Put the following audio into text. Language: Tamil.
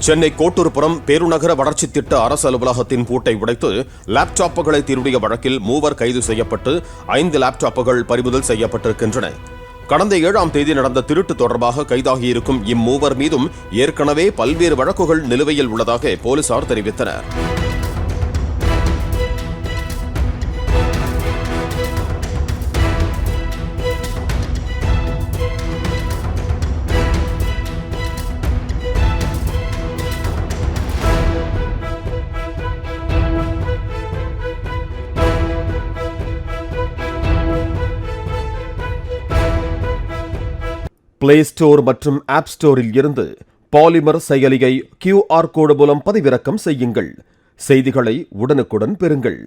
சென்னை கோட்டூர்புரம் பேருநகர வளர்ச்சி திட்ட அரசு அலுவலகத்தின் பூட்டை உடைத்து லேப்டாப்புகளை திருடிய வழக்கில் 3 கைது செய்யப்பட்டு 5 லேப்டாப்புகள் பறிமுதல் செய்யப்பட்டிருக்கின்றன. கடந்த 7ஆம் தேதி நடந்த திருட்டு தொடர்பாக கைதாகியிருக்கும் இம்மூவர் மீதும் ஏற்கனவே பல்வேறு வழக்குகள் நிலுவையில் உள்ளதாக போலீசார் தெரிவித்தனர். பிளே ஸ்டோர் மற்றும் ஆப் ஸ்டோரில் இருந்து பாலிமர் செயலியை QR கோடு மூலம் பதிவிறக்கம் செய்யுங்கள். செய்திகளை உடனுக்குடன் பெறுங்கள்.